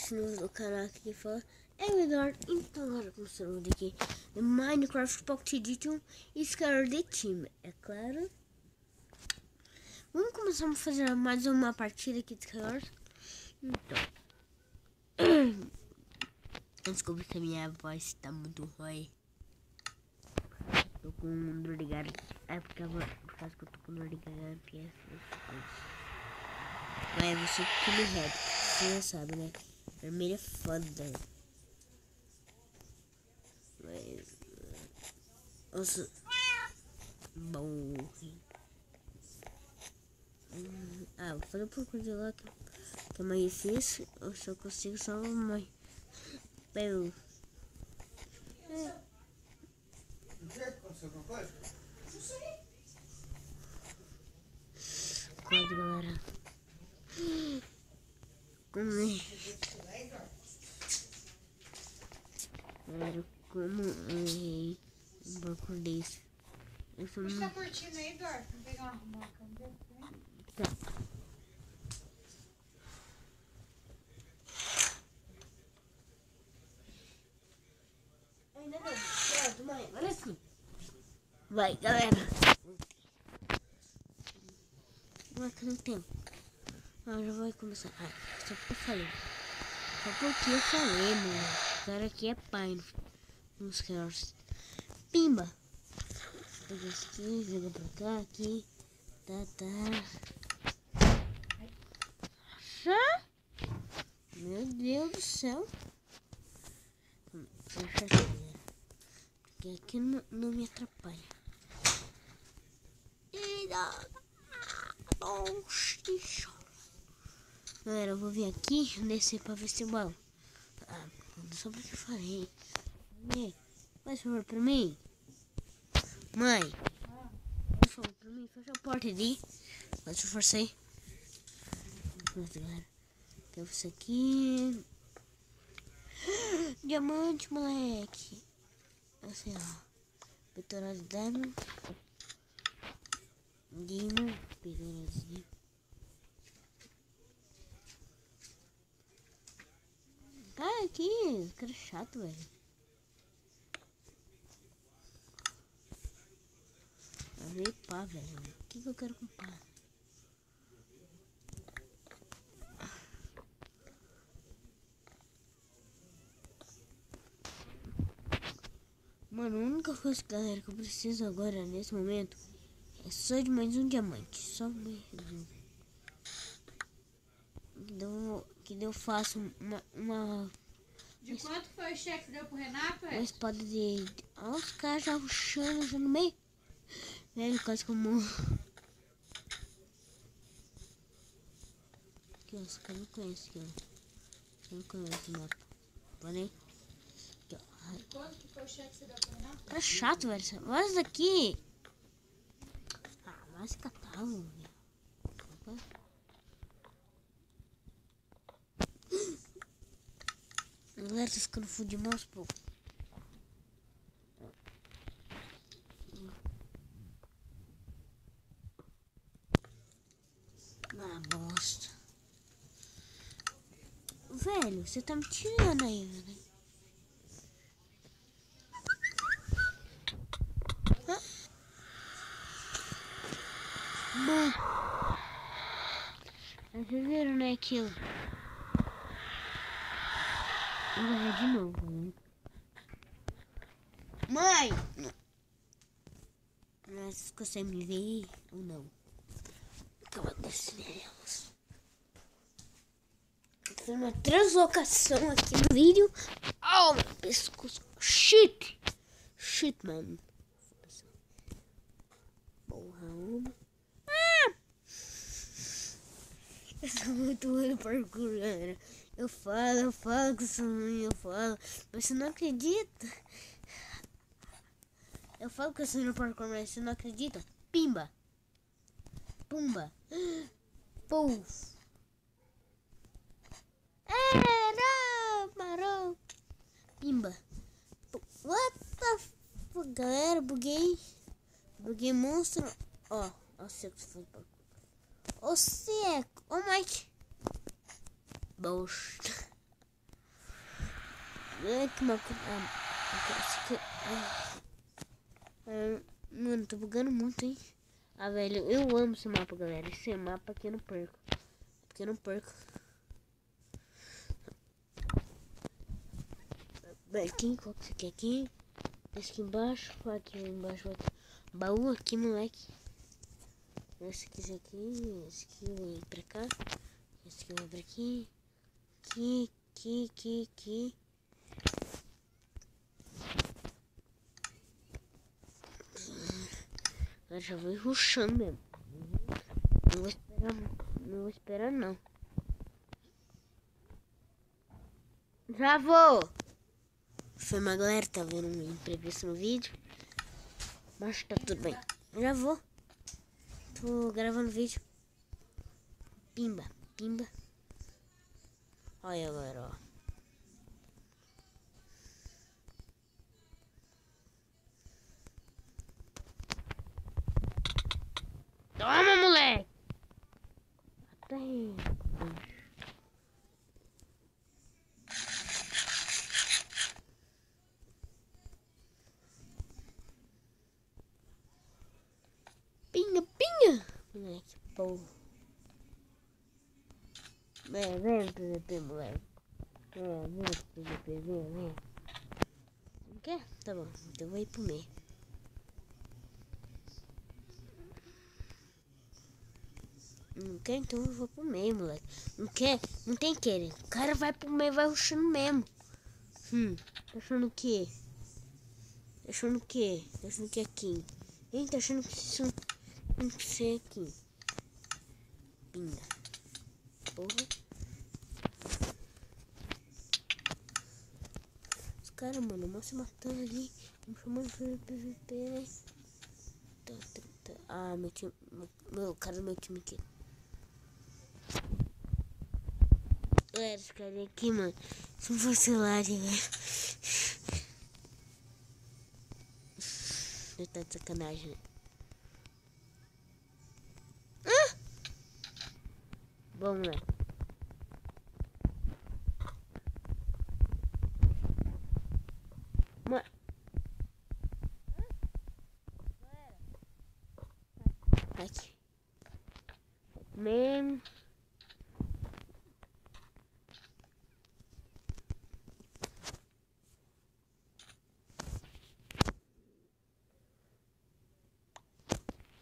esse novo canal aqui que fala Eduardo. Então agora começando o vídeo aqui é Minecraft Pocket Edition e Skyrim The Team, é claro. Vamos começar a fazer mais uma partida aqui de Skyrim. Então eu descobri que a minha voz tá muito ruim. Tô com dor de garganta. É por causa que eu tô com dor de garganta e essas coisas. Mas você que me rap, você já sabe, né? Vermelho é foda. Mas... Nossa. Bom. Vou fazer um pouco de lá que é mais difícil. Eu só consigo só mais... Pelo... Aconteceu alguma coisa? Não sei. Quase, galera. Como é? Galera, como é um banco desse? Eu sou Você tá curtindo aí, Eduardo? Vamos pegar uma câmera? Tá. Ainda não. Pronto, mãe. Agora sim. Vai, galera. Agora que não tem. Já vai começar. Só porque eu falei. Só porque eu falei, mano. O cara aqui é pai nos caras. Pimba. Pega aqui, joga pra cá, aqui. Tá. Meu Deus do céu. Deixa assim, né? Porque aqui não me atrapalha. Galera, eu vou vir aqui descer pra ver se tem balão. Só porque eu falei. Mãe, faz favor pra mim. Mãe, faz favor pra mim. Fecha a porta ali. Faz favor, sei. Pronto, galera. Quero isso aqui. Diamante, moleque. Assim, ó. Peitoral de diamond. Dino. Peitoral. Cara, aqui. Cara chato, velho. Vai pá, velho. O que eu quero comprar? Mano, a única coisa, galera, que eu preciso agora, nesse momento, é só de mais um diamante. Só mais um. Que eu faço uma... De quanto foi o cheque que deu pro Renato? Uma espada de... Olha os caras já rushando já no meio. Velho, quase que eu morro. Aqui, ó, esse cara não conhece aqui, ó. Você não conhece o mapa. Parei. Quanto que foi o cheque que você deu pro Renato? Tá chato, velho. Olha isso daqui. Vai se catar, velho. Galera, tá ficando full de mouse, pô. Bosta. Velho, você tá me tirando aí, velho. Bom. Vocês viram, né, aquilo? Eu vou ver de novo, né? Mãe! Mas você me ver ou não? Eu vou descer nelas. Tô uma translocação aqui no vídeo. Oh, meu pescoço. Shit! Shit, mano. Porra, uma. Eu sou muito ruim no parkour, galera. Eu falo que eu sou ruim, eu falo. Mas você não acredita. Eu falo que eu sou no parkour, mas você não acredita. Pimba. Pumba. Puf. Não, parou. Pimba. What the fuck, galera, buguei. Buguei monstro. Ó, o seco foi parkour. O seco. Oh my. Bosta. Que mapa. Mano, tô bugando muito, hein? Ah, velho, eu amo esse mapa, galera. Esse mapa aqui eu não perco. Porque eu não perco. Aqui, qual que você quer aqui? Esse aqui embaixo. Aqui embaixo. Baú aqui, moleque. Esse aqui. Esse aqui vem pra cá. Esse aqui vai pra aqui. Aqui. Eu já vou rushando mesmo. Não vou esperar não. Já vou! Foi uma galera, tá vendo um imprevisto no vídeo. Mas tá tudo bem. Já vou. Tô gravando vídeo. Pimba. Olha agora, ó. Toma, moleque! Até aí. Pinga! Moleque, porra. Vem, PVP, moleque. Vem, PVP, vem. Não quer? Tá bom, então eu vou ir pro meio. Não quer? Então eu vou pro meio, moleque. Não quer? Não tem querer. O cara vai pro meio, vai rushando mesmo. Tá achando o quê? Tá achando que é aqui? Hein? Tá achando que isso tem que ser aqui? Pinga. Porra. Os caras, mano, mal se matando ali. Me chamando de PVP, né? Ah, meu time. Meu cara do meu time aqui. Galera, esse cara aqui, mano. São vacilados, velho. Ele tá de sacanagem, né? Vamos lá. Aqui. Mesmo.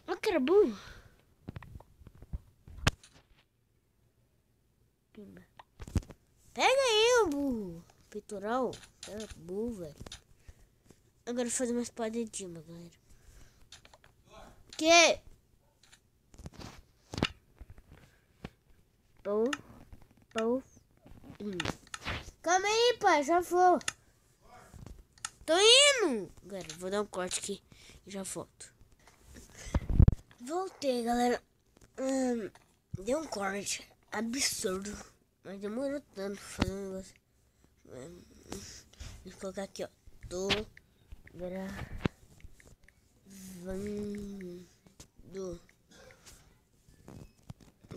Ó, cara burro. Pimba. Pega aí, o burro. Peitoral. É burro, velho. Agora eu vou fazer uma espada de Dima, galera. Que? Pau. Calma aí, pai. Já vou. Tô indo. Galera, vou dar um corte aqui e já volto. Voltei, galera. Deu um corte absurdo. Mas demorou tanto pra fazer um negócio. Vou colocar aqui, ó. Tô gravando.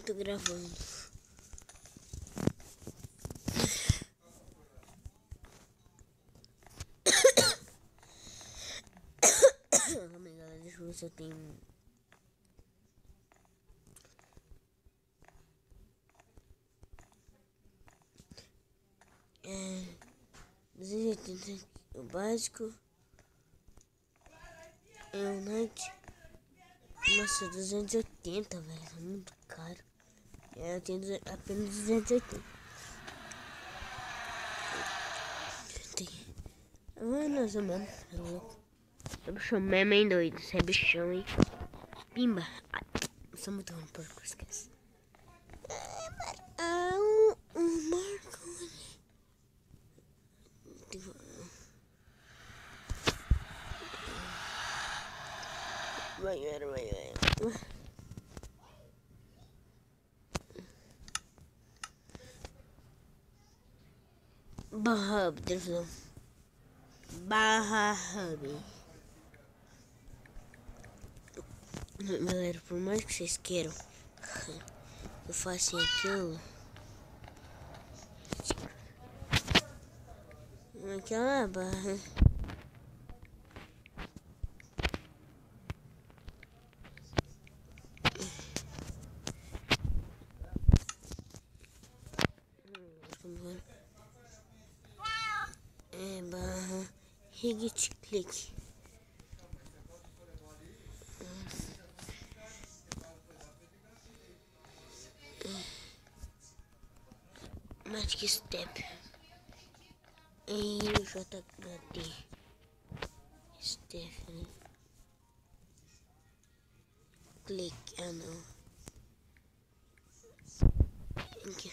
Tô gravando. Calma aí, galera. Deixa eu ver se eu tenho. É. 280 o básico. É o Night. Nossa, 280, velho. É muito caro. Eu tenho apenas 280. Nossa, mano. É louco. Esse bichão mesmo, hein, doido. Esse é bichão, hein. Pimba. Ai, eu sou muito ruim, porco, esquece. Marco. Vai. Barra Hub, televisão. Barra Hub. Galera, por mais que vocês queiram, eu faço aquilo. Aquela barra. É barra Higit Click. Magic Step. JHD. Stephanie. Click. Ah, não. Aqui.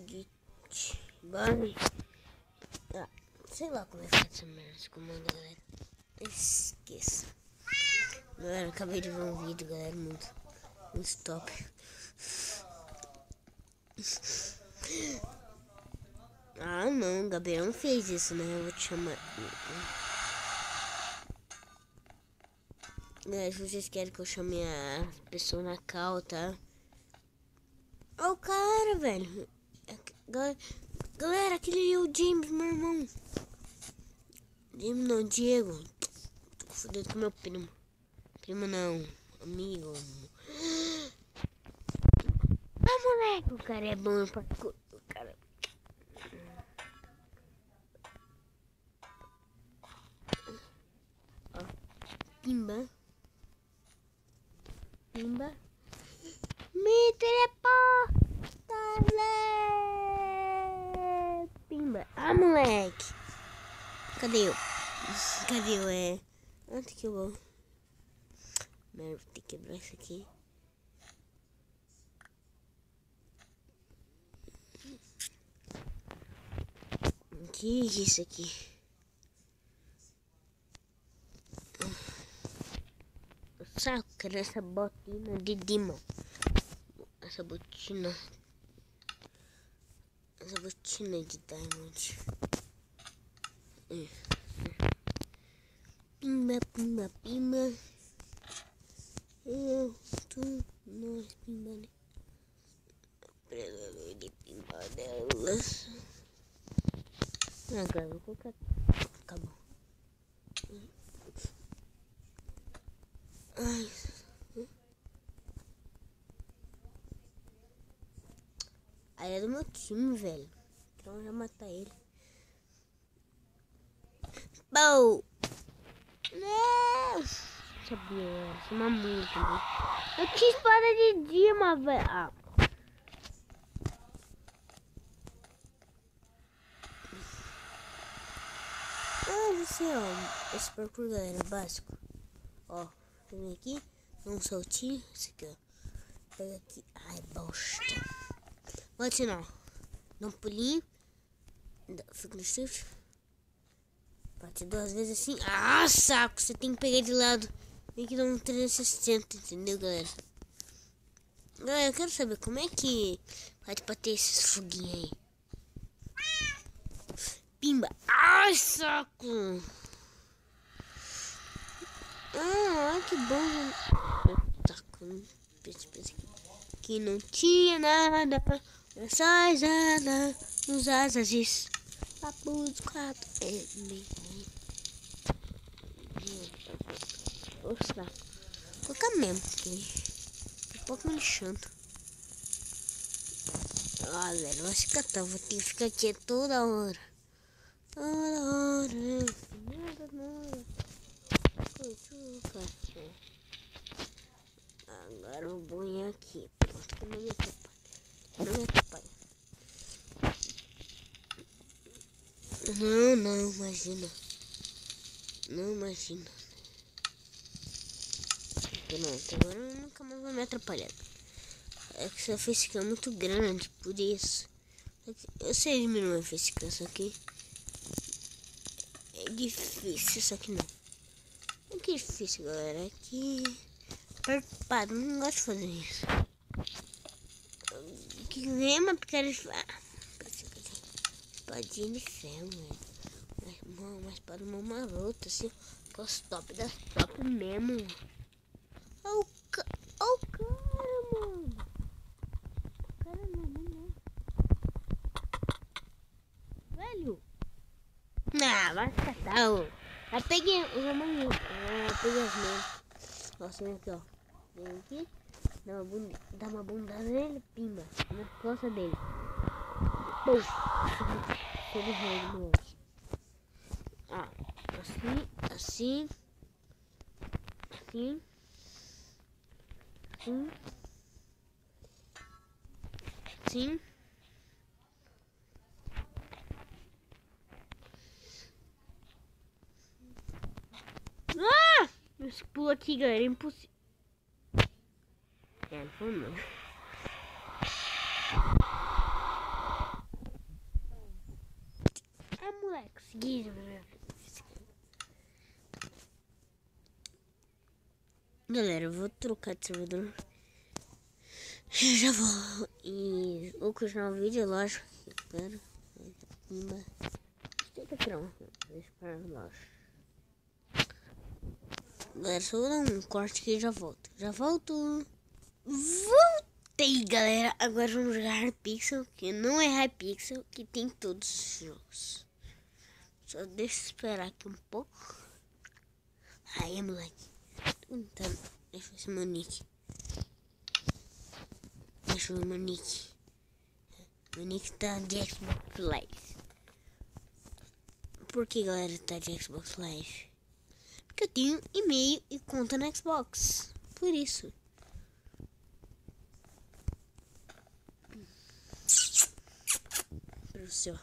Git. Barre. Ah, sei lá como é que faz essa merda, esse comando, galera. Esqueça. Galera, acabei de ver um vídeo, galera, muito top. Ah, não, o Gabriel não fez isso, né? Eu vou te chamar. Galera, se vocês querem que eu chame a pessoa na cal, tá? Ó o cara, velho. Galera, aquele é o James, meu irmão. James não, Diego. Tô fudendo com meu primo. Primo não, amigo. Ah, moleque, o cara é bom pra... O cara... Ó, pimba. Pimba. Me teleporta, pimba. Ah, moleque. Cadê eu? Cadê eu? Onde que eu vou? Merda, vou ter que quebrar isso aqui. Que é isso aqui? Saco, quero essa botina de Dima. Essa botina de Diamond. Pimba, pimba, pimba. Eu, tu, nós, pimba, né? Predador de pimbadelas. Agora vou colocar. Acabou. Ai. Aí é do meu time, velho. Então eu já matar ele. Bow! Não! Sabia, essa é uma música. Eu tinha espada de Dima, velho. Ah. Você, ó. Esse parkour, galera, é básico. Ó, vem aqui, dá um saltinho. Esse aqui, ó. Pega aqui. Ai, bosta. Vou atirar. Dá um pulinho. Fica no shift. Bate 2 vezes assim. Ah, saco. Você tem que pegar de lado. Tem que dar um 360, entendeu, galera? Galera, eu quero saber como é que vai pra ter esses foguinhos aí. Pimba. Ai, saco. Ah, que bom. Saco. Que não tinha nada. Só nada. Nos asas. Papus 4. Nossa. Vou colocar mesmo. Porque um pouco me lixando. Ah, velho. Vai se catar. Vou ter que ficar aqui toda hora. Toda hora. Nada. Café. Agora eu vou ir aqui. Pronto, que não me atrapalha. Não me atrapalha. Não, imagina. Não imagina. Pronto, agora eu nunca mais vou me atrapalhar. É que essa face é muito grande, por isso. Eu sei diminuir a face, só que é difícil, só que não. É que difícil, galera. É que preocupado, não gosto de fazer isso. Que vem uma picareta. Espadinha de ferro, velho. Uma espada marota, assim. Os top das top mesmo. Olha o cara, mano. O cara não. Velho. Ah, vai catar, ó. Eu peguei os amanhãs. Peguei as minhas. Nossa, vem aqui, ó. Vem aqui. Dá uma bundada nele, pimba. Na costa dele. Pum. Todo rei, moleque. Ah, assim. Ah! Esse pulo aqui, galera, é impossível. Não foi não. Moleque, consegui. Galera, eu vou trocar de servidor. Eu já vou. E vou continuar o vídeo, lógico. Espera. Tem que tirar deixa para baixo. Galera, só vou dar um corte aqui e já volto. Voltei, galera. Agora vamos jogar Hypixel, que não é Hypixel, que tem todos os jogos. Só deixa eu esperar aqui um pouco. Aí, moleque. Então, deixa eu ver meu nick. Deixa eu ver meu nick. Meu nick tá de Xbox Live. Por que, galera, tá de Xbox Live? Porque eu tenho e-mail e conta no Xbox. Por isso. Pro céu.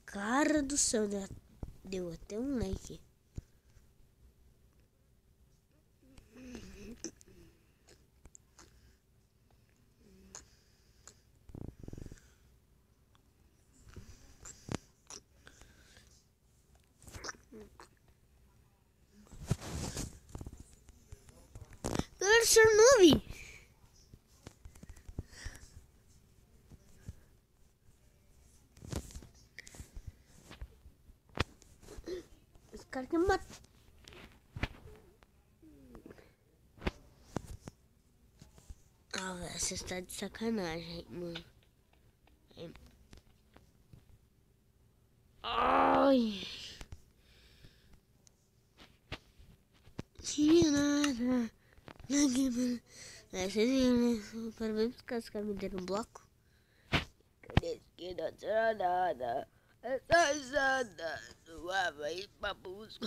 Cara do céu, deu até um like. Galera, Chernobyl. Esse cara quer matar. Ah, velho, você está de sacanagem, mano. Ai. Tinha nada. Vocês viram, né? Parabéns por os caras me deram um bloco. Cadê que não será nada? Essa não vai pra busca.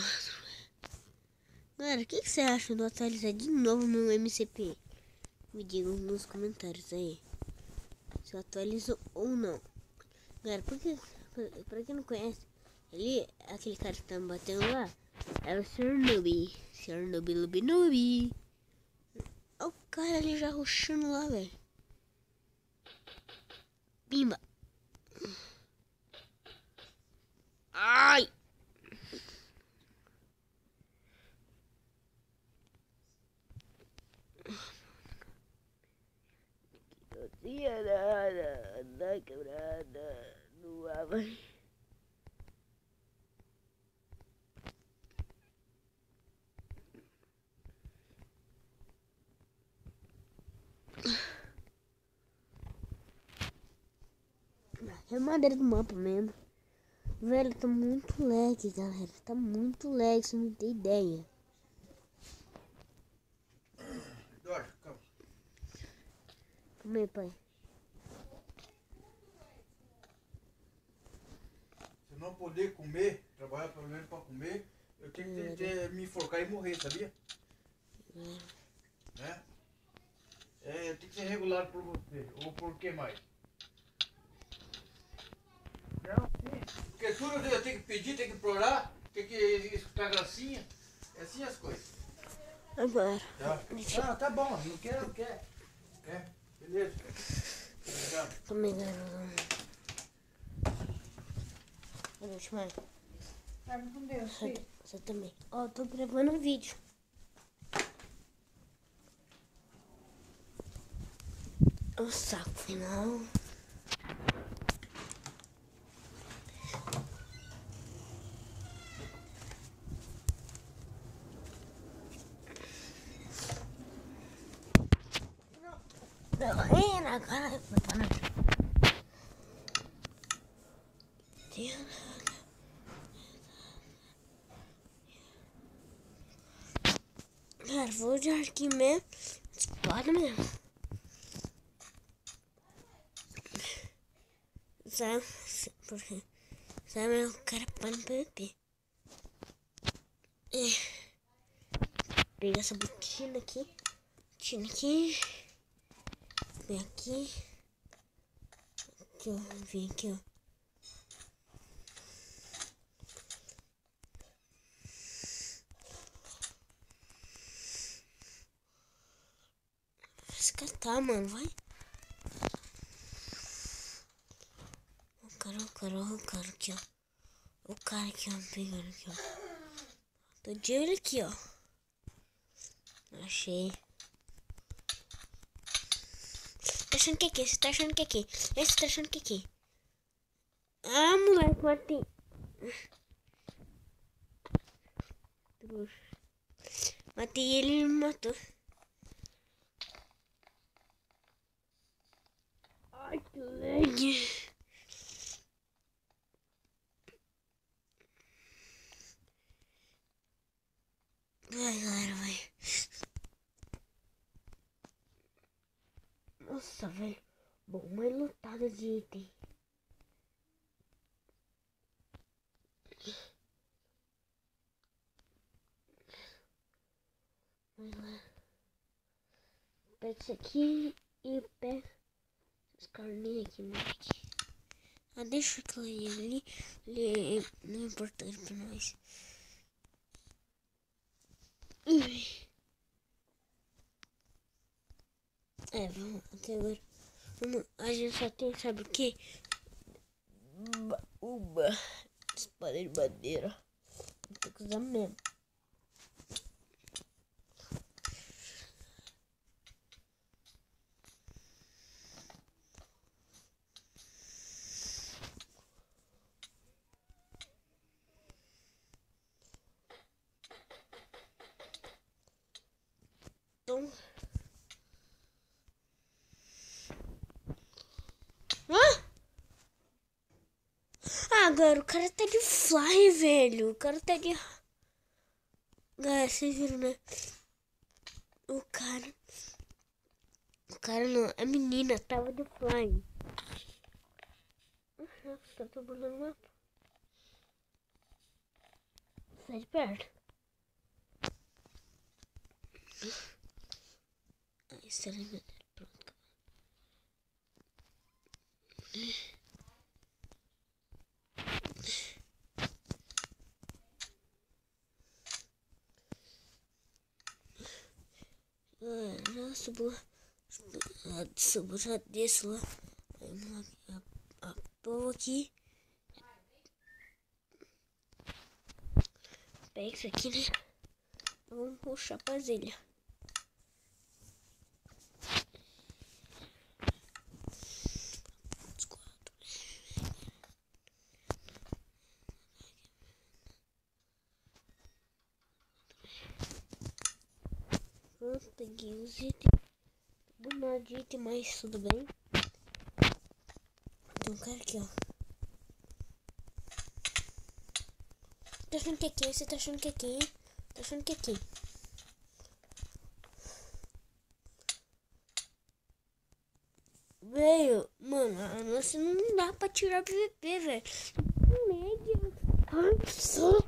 Galera, o que você acha de eu atualizar de novo meu MCP? Me digam nos comentários aí se eu atualizo ou não. Galera, pra quem não conhece, ali, aquele cara que tá me batendo lá, é o Chernobyl. Chernobyl. Olha o cara ali já rushando lá, velho. Pimba. Ai. Não tinha nada na quebrada, no Havaí. É madeira do mapa mesmo. Velho, tá muito lag, galera. Tá muito lag, você não tem ideia. Eduardo, calma. Calma aí, pai. Se eu não poder comer, trabalhar pelo menos pra comer, eu tenho que me enforcar e morrer, sabia? Né? É, eu tenho que ser regulado por você. Ou por que mais? Não, sim. Porque tudo eu tenho que pedir, tenho que implorar, tenho que escutar gracinha. É assim as coisas. Agora. Tá? Ah, tá bom, não quer. É, beleza. Obrigado. Calma aí, galera. Boa noite, mãe. Vai com Deus, filho. Você também. Ó, eu tô gravando um vídeo. O saco final. Agora vai parar. Cara, vou de aqui mesmo. Explode mesmo. Sabe? Porque sabe, eu quero pôr no PVP. Pega essa botina aqui. Botina aqui. Vem aqui. Aqui, ó. Vem aqui, ó. Vai se catar, mano. Vai. O cara aqui, ó. O cara aqui, ó. Pegando aqui, ó. Tô de olho aqui, ó. Achei. Tá achando que é aqui? Você tá achando que é aqui? Esse tá achando que é aqui? Ah, moleque, matei. Matei ele e ele me matou. Ai, que lag. Vai, galera, vai. Nossa, velho. Bom, mais lotada de item. Vai lá. Pega isso aqui e pega essas carninhas aqui, moleque. Ah, deixa aquilo ali. Ele não é importante pra nós. Vamos até agora. A gente só tem, sabe o que? Uma espada de madeira. Tem que usar mesmo. Então... Agora o cara tá de fly, velho. O cara tá de... Galera, vocês viram, né? O cara não, a menina tava de fly. Tá trabalhando no mapa. Sai de perto. Isso é pronto. Subo, já desço lá. A povo aqui. Pega isso aqui, né? Vamos puxar pra vasilha. Pronto, peguei os itens. Nada de item, mas tudo bem. Tem um cara aqui, ó. Tá achando que é aqui? Você tá achando que é aqui, hein? Tá achando que é aqui? Velho, mano, a nossa não dá pra tirar PVP, velho. Média. Só.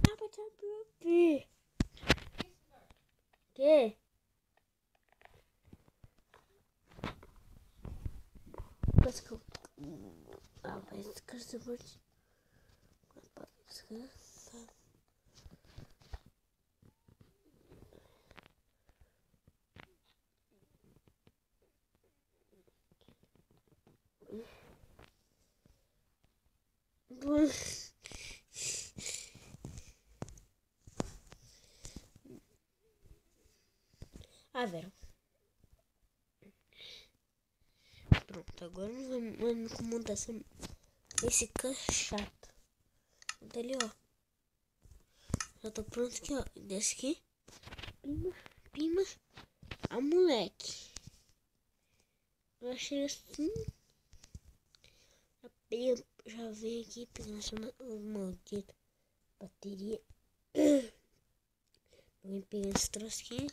Dá pra tirar PVP. Que? Parece que eu... Ah, vai descansar por ti. Descansar. Ah, velho. Pronto, agora não vai me incomodar esse cara chato. Tá ali, ó. Já tô pronto aqui, ó. Desce aqui. Pima, pima. Ah, moleque. Eu achei assim. Já vem aqui pegando essa maldita bateria. Vem pegando esse troço aqui.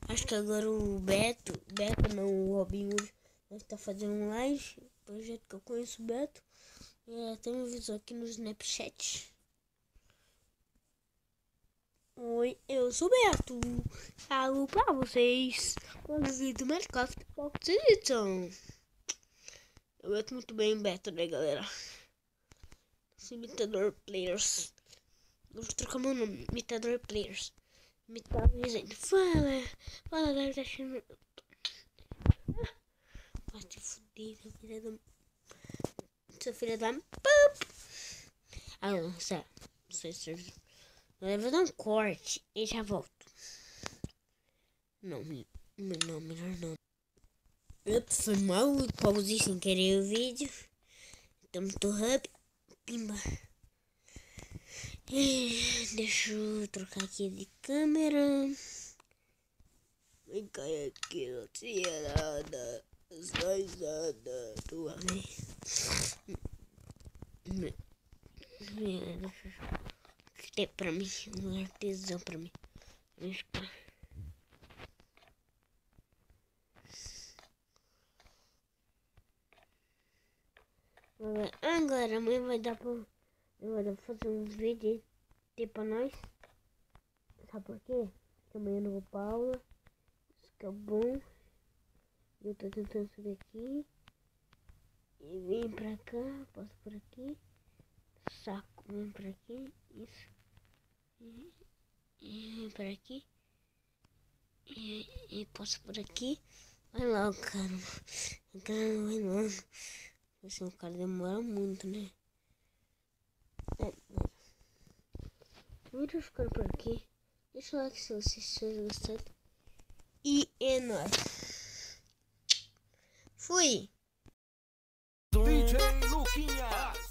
Acho que agora o Beto não, o Robinho deve estar fazendo um live. Projeto que eu conheço o Beto. Até me avisou aqui no Snapchat. Oi, eu sou o Beto. Falo pra vocês. O vídeo do Minecraft Pocket Edition. Eu meto muito bem Beto, né, galera? Esse imitador players. Vou trocar meu nome. Imitador players. Imitador dizendo. Fala, galera, tá achando. Vai te fuder, seu filho da. Ah, não, sério. Não sei se eu vou dar um corte e já volto. Não, melhor não. Ups, foi mal, pausei sem querer o vídeo. Então muito rápido. Pimba. Deixa eu trocar aqui de câmera. Vem cá aqui, não tinha nada. Nada. Tua tem pra mim, um artesão pra mim. Agora amanhã vai dar pra fazer um vídeo pra nós. Sabe por quê? Porque amanhã eu não vou pra aula. Isso que é bom. Eu tô tentando subir aqui. E vem pra cá, passo por aqui. Saco, vem pra aqui. Isso. E vem pra aqui. E passo por aqui. Vai lá, cara. O cara não vai não. Assim, o cara demora muito, né? Vou ficando por aqui. Deixa o like se vocês tiverem gostado. E é nóis. Fui! DJ Luquinhas.